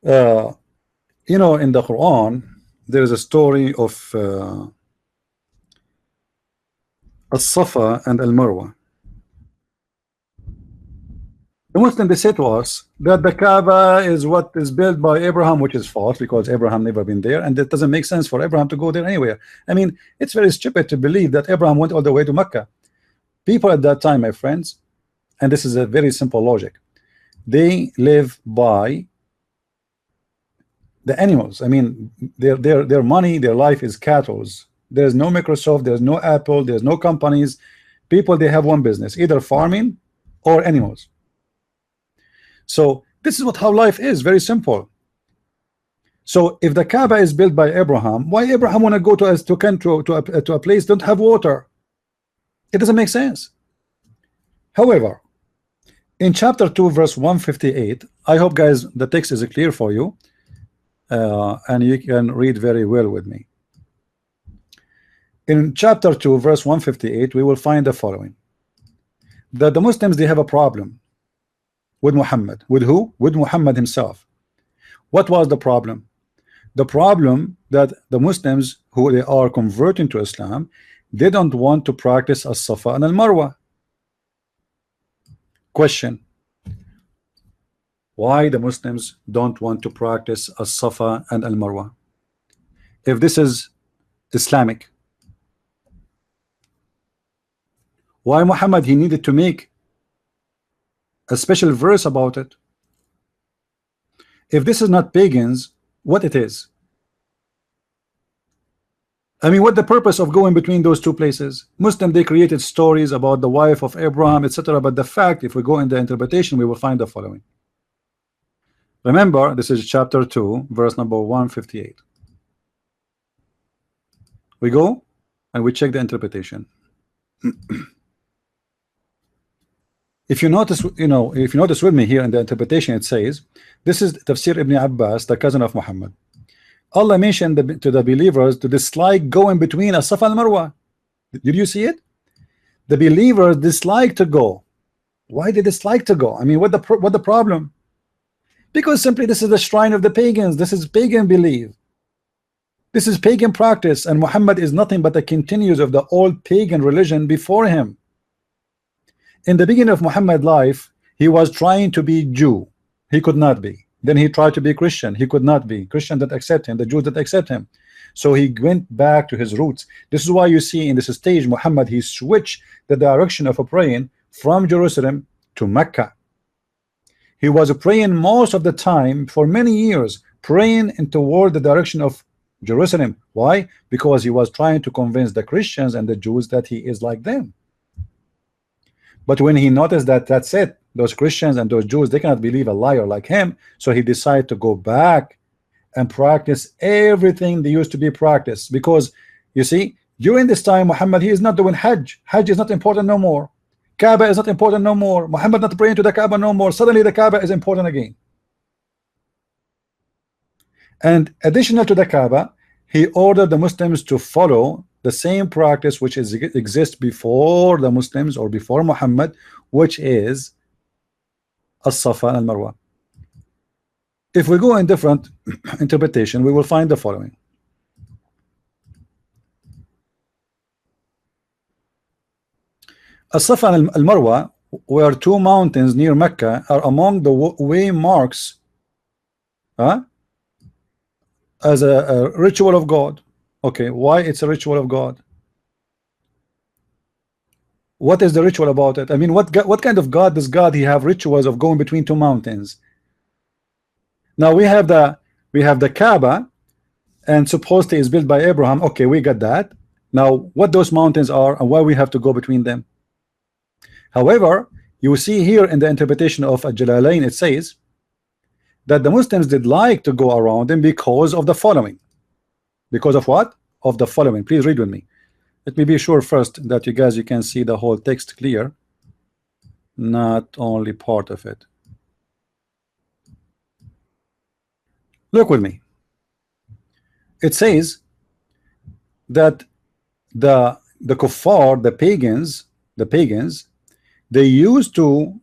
Uh, you know, in the Quran, there is a story of As-Safa and Al-Marwa. The Muslim, they say to us that the Kaaba is what is built by Abraham, which is false because Abraham never been there, and it doesn't make sense for Abraham to go there anywhere. I mean, it's very stupid to believe that Abraham went all the way to Mecca. People at that time, my friends, and this is a very simple logic, they live by the animals. I mean, their money, their life is cattle. There's no Microsoft, there's no Apple, there's no companies. People, they have one business, either farming or animals. So this is what how life is, very simple. So if the Kaaba is built by Abraham, why Abraham want to go to a place don't have water? It doesn't make sense. However, in chapter 2 verse 158, I hope guys the text is clear for you, and you can read very well with me. In chapter 2 verse 158, we will find the following: that the Muslims, they have a problem with Muhammad. With who? With Muhammad himself. What was the problem? The problem that the Muslims who they are converting to Islam, they don't want to practice as-Safa and al-Marwa. Question: why the Muslims don't want to practice as-Safa and al-Marwa if this is Islamic? Why Muhammad he needed to make a special verse about it? If this is not pagans, what it is? I mean, what the purpose of going between those two places? Muslim, they created stories about the wife of Abraham, etc. But the fact, if we go in the interpretation, we will find the following. Remember, this is chapter 2 verse number 158. We go and we check the interpretation. If you notice, if you notice with me here in the interpretation, it says, this is Tafsir Ibn Abbas, the cousin of Muhammad. Allah mentioned to the believers to dislike going between as-Safa and Marwa. Did you see it? The believers dislike to go. Why they dislike to go? I mean, what the problem? Because simply this is the shrine of the pagans. This is pagan belief. This is pagan practice, and Muhammad is nothing but a continuous of the old pagan religion before him. In the beginning of Muhammad's life, he was trying to be Jew. He could not be. Then he tried to be Christian. He could not be. Christian that accept him, the Jews that accept him. So he went back to his roots. This is why you see in this stage Muhammad, he switched the direction of a praying from Jerusalem to Mecca. He was praying most of the time for many years, praying toward the direction of Jerusalem. Why? Because he was trying to convince the Christians and the Jews that he is like them. But when he noticed that that's it, those Christians and those Jews, they cannot believe a liar like him, so he decided to go back and practice everything they used to be practiced. Because you see, during this time Muhammad, he is not doing Hajj. Hajj is not important no more. Kaaba is not important no more. Muhammad not praying to the Kaaba no more. Suddenly the Kaaba is important again. And additional to the Kaaba, he ordered the Muslims to follow the same practice which exists before the Muslims or before Muhammad, which is as-Safa and al-Marwa. If we go in different interpretation, we will find the following. As-Safa and al-Marwa were two mountains near Mecca, are among the way marks as a ritual of God. Okay, why it's a ritual of God? What is the ritual about it? I mean, what kind of God does God he have rituals of going between two mountains? Now we have the Kaaba, and supposedly is built by Abraham. Okay, we got that. Now what those mountains are and why we have to go between them. However, you see here in the interpretation of Al-Jalalain, it says that the Muslims did like to go around them because of the following. Because of what? Of the following. Please read with me. Let me be sure first that you guys, you can see the whole text clear, not only part of it. Look with me. It says that the kuffar, the pagans, they used to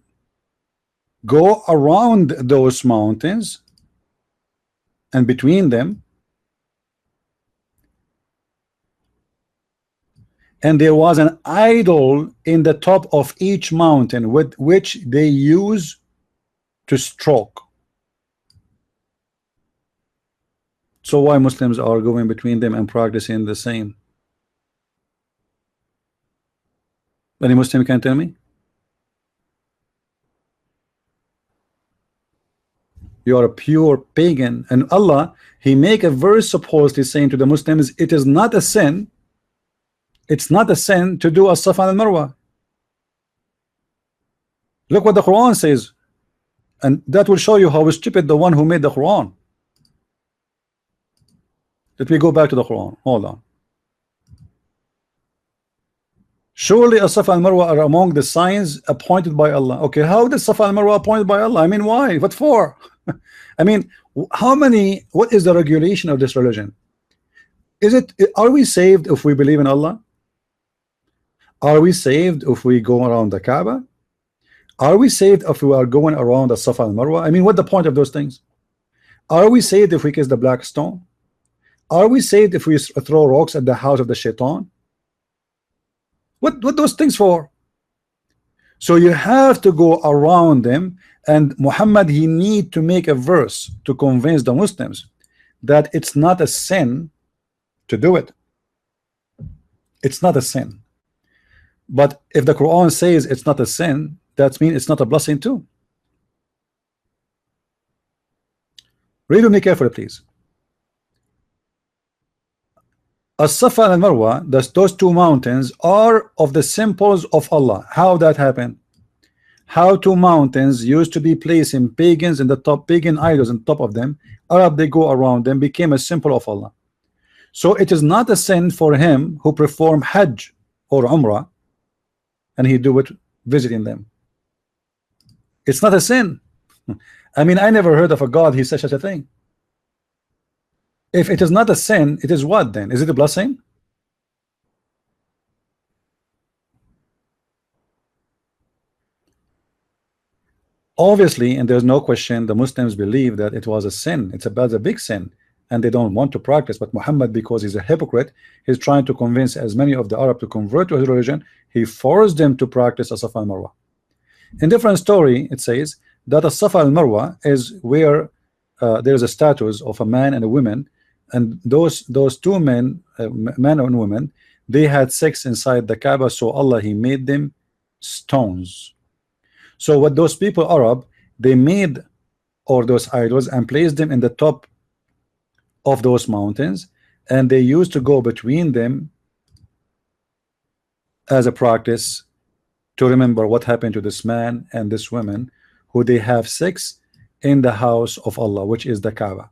go around those mountains and between them, and there was an idol in the top of each mountain with which they use to stroke. So why Muslims are going between them and practicing the same? Any Muslim can tell me? You are a pure pagan, and Allah, He make a verse supposedly saying to the Muslims, it is not a sin. It's not a sin to do as-Safa and al-Marwa. Look what the Quran says, and that will show you how stupid the one who made the Quran. Let me go back to the Quran. Hold on. Surely as-Safa and Marwa are among the signs appointed by Allah. Okay, how did Safa and Marwa appointed by Allah? I mean, why? What for? I mean, how many? What is the regulation of this religion? Are we saved if we believe in Allah? Are we saved if we go around the Kaaba? Are we saved if we are going around the Safa and Marwa? I mean, what's the point of those things? Are we saved if we kiss the black stone? Are we saved if we throw rocks at the house of the shaitan? What those things for? So you have to go around them, and Muhammad, he need to make a verse to convince the Muslims that it's not a sin to do it. It's not a sin. But if the Quran says it's not a sin, that means it's not a blessing too. Read with me carefully, please. As-Safa and Marwa, those two mountains, are of the symbols of Allah. How that happened? How two mountains used to be placed in pagans in the top, pagan idols on top of them. Arab, they go around them, became a symbol of Allah. So it is not a sin for him who perform Hajj or Umrah, and he do it visiting them. It's not a sin. I mean, I never heard of a God he said such a thing. If it is not a sin, it is what then? Is it a blessing? Obviously, and there's no question, the Muslims believe that it was a sin. It's a big sin, and they don't want to practice. But Muhammad, because he's a hypocrite, he's trying to convince as many of the Arab to convert to his religion. He forced them to practice as-Safa and Marwa. In different story, it says that as-Safa and Marwa is where there's a status of a man and a woman, and those two men, man and woman, they had sex inside the Kaaba, so Allah, he made them stones. So what those people Arab, they made or those idols and placed them in the top of those mountains, and they used to go between them as a practice to remember what happened to this man and this woman who they have sex in the house of Allah, which is the Kaaba.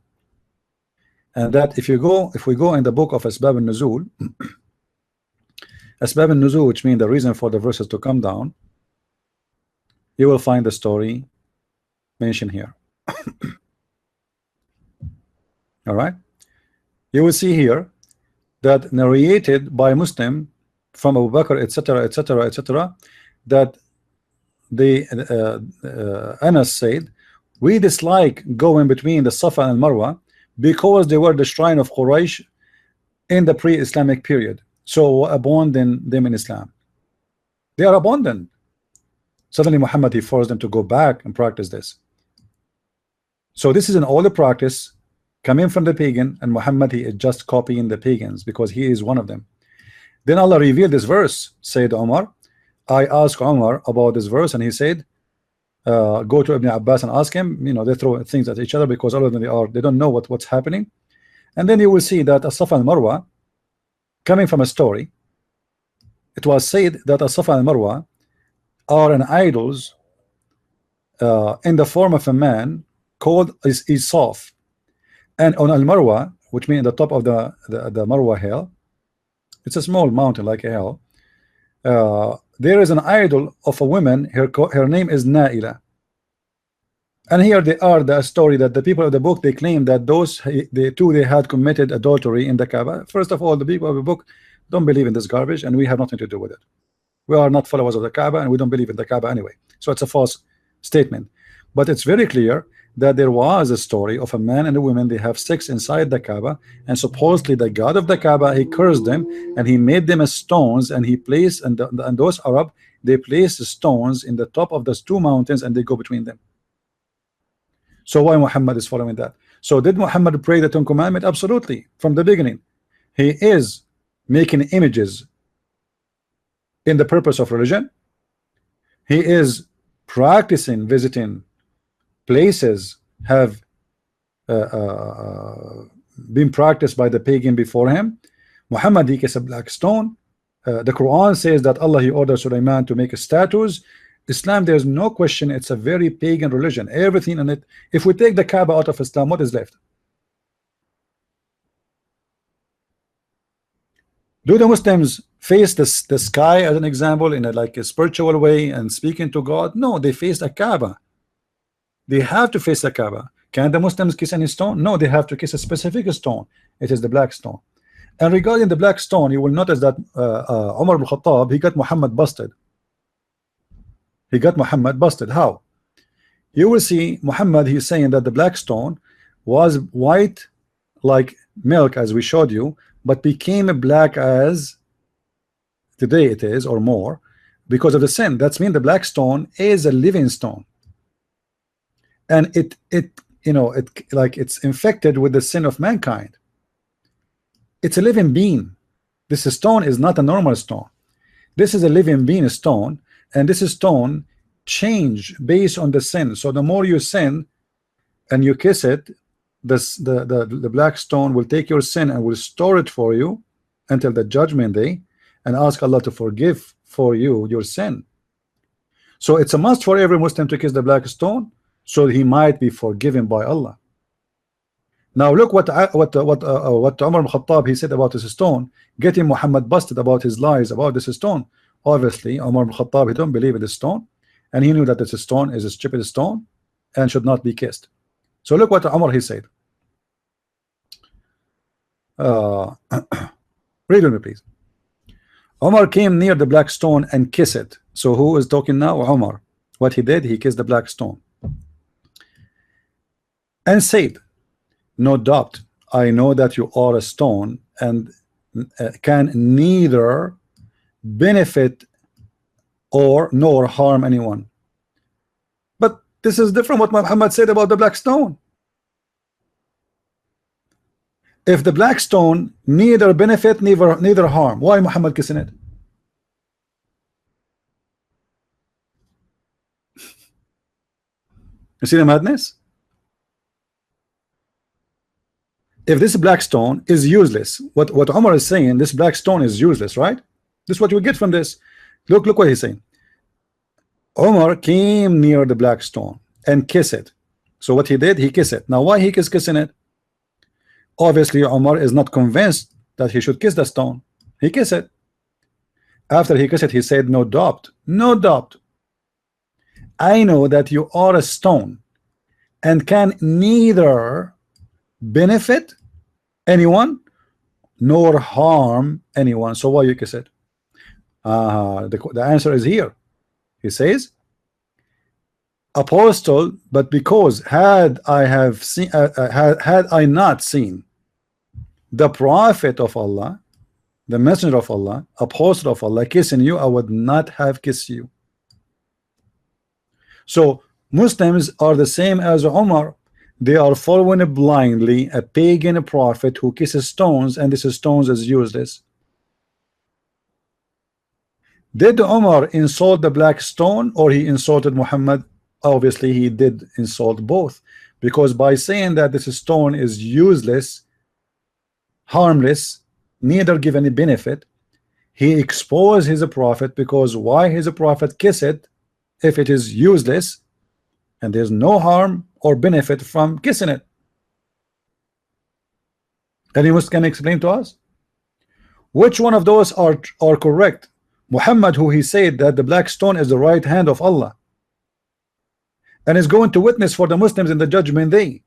And that if we go in the book of Asbab al-Nuzul, Asbab al-Nuzul, which means the reason for the verses to come down, you will find the story mentioned here. All right, you will see here that narrated by Muslim from Abu Bakr, etc., etc., etc., that the Anas said, we dislike going between the Safa and Marwa because they were the shrine of Quraysh in the pre-Islamic period, so abandon them in Islam. They are abandoned. Suddenly Muhammad, he forced them to go back and practice this. So this is an older practice coming from the pagan, and Muhammad, he is just copying the pagans because he is one of them. Then Allah revealed this verse, said Umar. I asked Umar about this verse, and he said, go to Ibn Abbas and ask him. You know, they throw things at each other because all of them they don't know what's happening. And then you will see that as-Safa and Marwa, coming from a story, it was said that as-Safa and Marwa are an idols in the form of a man called Isaf, and on al-Marwa, which means the top of the Marwa hill, it's a small mountain like a hill, there is an idol of a woman. Her name is Naila. And here they are, the story that the people of the book, they claim that they had committed adultery in the Kaaba. First of all, the people of the book don't believe in this garbage, and we have nothing to do with it. We are not followers of the Kaaba, and we don't believe in the Kaaba anyway. So it's a false statement. But it's very clear that there was a story of a man and a woman, they have sex inside the Kaaba, and supposedly the god of the Kaaba, he cursed them and he made them as stones, and he placed, and those Arab, they place the stones in the top of those two mountains and they go between them. So why Muhammad is following that? So did Muhammad pray the Ten Commandment? Absolutely, from the beginning. He is making images in the purpose of religion. He is practicing visiting places have been practiced by the pagan before him. Muhammad, he is a black stone. The Quran says that Allah, he ordered Sulaiman to make statues. Islam, there's no question, it's a very pagan religion. Everything in it. If we take the Kaaba out of Islam, what is left? Do the Muslims face the sky as an example in like a spiritual way and speaking to God? No, they face the Kaaba. They have to face the Kaaba. Can the Muslims kiss any stone? No, they have to kiss a specific stone. It is the black stone. And regarding the black stone, you will notice that Umar ibn Khattab, he got Muhammad busted. He got Muhammad busted. How? You will see Muhammad, he's saying that the black stone was white like milk, as we showed you, but became black as today it is, or more, because of the sin. That's mean the black stone is a living stone, and it like it's infected with the sin of mankind. It's a living being. This stone is not a normal stone. This is a living being stone, and this stone change based on the sin. So the more you sin and you kiss it, the black stone will take your sin and will store it for you until the judgment day, and ask Allah to forgive for you your sin. So it's a must for every Muslim to kiss the black stone, so he might be forgiven by Allah. Now look what Umar ibn Khattab, he said about this stone, getting Muhammad busted about his lies about this stone. Obviously Umar ibn Khattab, he don't believe in this stone, and he knew that this stone is a stupid stone and should not be kissed. So look what Umar, he said. Read with me please. Umar came near the black stone and kissed it. So who is talking now? Umar. What he did, he kissed the black stone and said, no doubt I know that you are a stone and can neither benefit or nor harm anyone. But this is different what Muhammad said about the black stone. If the black stone neither benefit neither harm, why Muhammad kissing it? You see the madness? If this black stone is useless, what Umar is saying, this black stone is useless, right? This is what you get from this. Look what he's saying. Umar came near the black stone and kissed it. So what he did, he kissed it. Now why he is kissing it? Obviously Umar is not convinced that he should kiss the stone. He kissed it. After he kissed it, he said, no doubt, no doubt, I know that you are a stone and can neither benefit anyone nor harm anyone. So why you kiss it? The answer is here. He says, apostle, but because had I not seen the prophet of Allah, the messenger of Allah, apostle of Allah kissing you, I would not have kissed you. So Muslims are the same as Umar. They are following blindly a pagan prophet who kisses stones, and this stones is useless. Did Umar insult the black stone or he insulted Muhammad? Obviously he did insult both, because by saying that this stone is useless, harmless, neither give any benefit, he exposed his prophet. Because why his prophet kiss it if it is useless and there's no harm or benefit from kissing it? Anyone can explain to us which one of those are correct? Muhammad, who he said that the black stone is the right hand of Allah and is going to witness for the Muslims in the judgment day,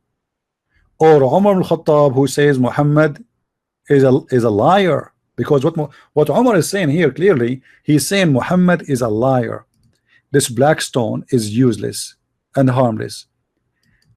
or Umar al-Khattab, who says Muhammad is a liar? Because what Umar is saying here clearly, he's saying Muhammad is a liar. This black stone is useless and harmless.